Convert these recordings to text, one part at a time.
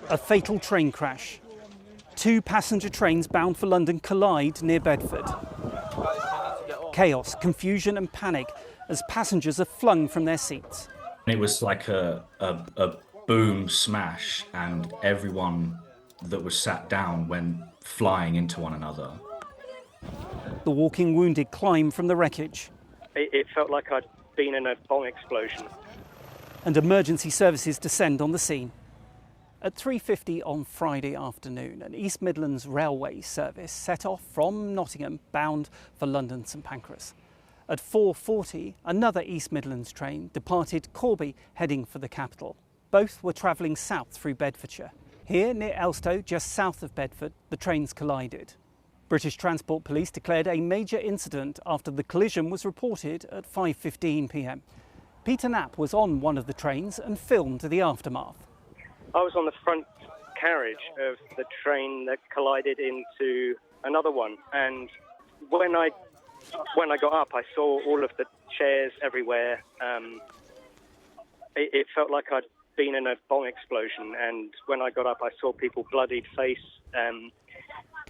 A fatal train crash. Two passenger trains bound for London collide near Bedford. Chaos, confusion and panic as passengers are flung from their seats. It was like a boom smash, and everyone that was sat down went flying into one another. The walking wounded climb from the wreckage. It felt like I'd been in a bomb explosion. And emergency services descend on the scene. At 3:50 on Friday afternoon, an East Midlands Railway service set off from Nottingham bound for London St Pancras. At 4:40, another East Midlands train departed Corby heading for the capital. Both were travelling south through Bedfordshire. Here, near Elstow, just south of Bedford, the trains collided. British Transport Police declared a major incident after the collision was reported at 5:15 p.m. Peter Knapp was on one of the trains and filmed the aftermath. I was on the front carriage of the train that collided into another one, and when I got up, I saw all of the chairs everywhere. It felt like I'd been in a bomb explosion, and when I got up, I saw people bloodied face,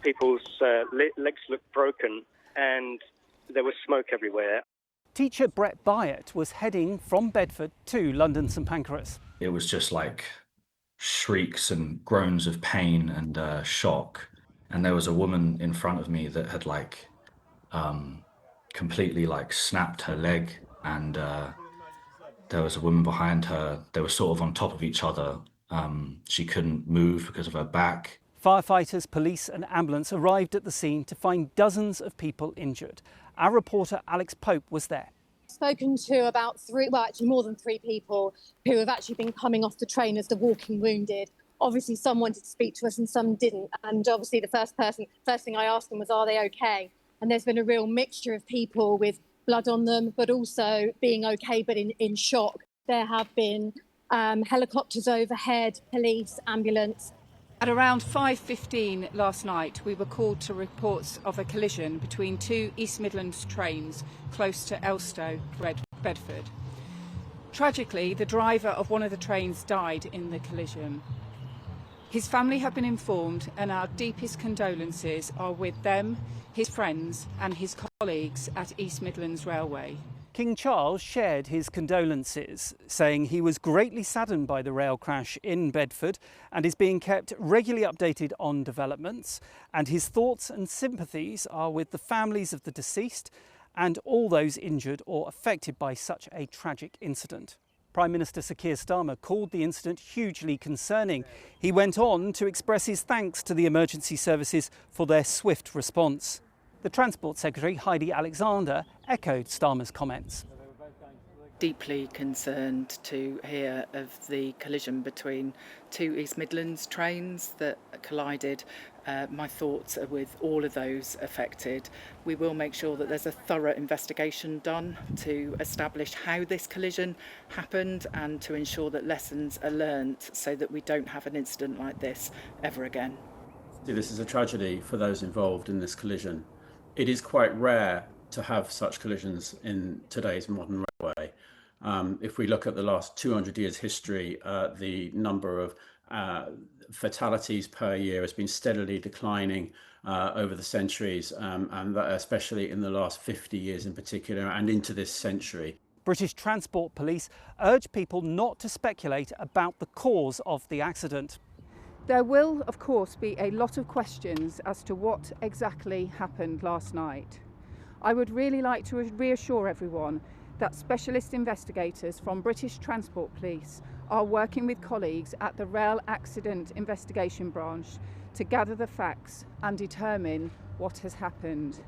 people's legs looked broken, and there was smoke everywhere. Teacher Brett Byatt was heading from Bedford to London St Pancras. It was just like shrieks and groans of pain and shock. And there was a woman in front of me that had completely snapped her leg, and there was a woman behind her. They were sort of on top of each other. She couldn't move because of her back. Firefighters, police and ambulance arrived at the scene to find dozens of people injured. Our reporter Alex Pope was there. Spoken to about more than three people who have actually been coming off the train as the walking wounded. Obviously, some wanted to speak to us and some didn't. And obviously, the first thing I asked them was, are they okay? And there's been a real mixture of people with blood on them, but also being okay, but in shock. There have been helicopters overhead, police, ambulance. At around 5:15 last night, we were called to reports of a collision between two East Midlands trains close to Elstow, Bedford. Tragically, the driver of one of the trains died in the collision. His family have been informed, and our deepest condolences are with them, his friends and his colleagues at East Midlands Railway. King Charles shared his condolences, saying he was greatly saddened by the rail crash in Bedford and is being kept regularly updated on developments, and his thoughts and sympathies are with the families of the deceased and all those injured or affected by such a tragic incident. Prime Minister Sir Keir Starmer called the incident hugely concerning. He went on to express his thanks to the emergency services for their swift response. The Transport Secretary, Heidi Alexander, echoed Starmer's comments. Deeply concerned to hear of the collision between two East Midlands trains that collided. My thoughts are with all of those affected. We will make sure that there's a thorough investigation done to establish how this collision happened and to ensure that lessons are learnt so that we don't have an incident like this ever again. This is a tragedy for those involved in this collision. It is quite rare to have such collisions in today's modern railway. If we look at the last 200 years history, the number of fatalities per year has been steadily declining over the centuries, and that especially in the last 50 years in particular and into this century. British Transport Police urge people not to speculate about the cause of the accident. There will, of course, be a lot of questions as to what exactly happened last night. I would really like to reassure everyone that specialist investigators from British Transport Police are working with colleagues at the Rail Accident Investigation Branch to gather the facts and determine what has happened.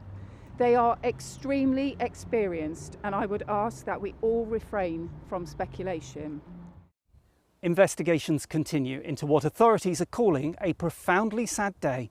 They are extremely experienced, and I would ask that we all refrain from speculation. Investigations continue into what authorities are calling a profoundly sad day.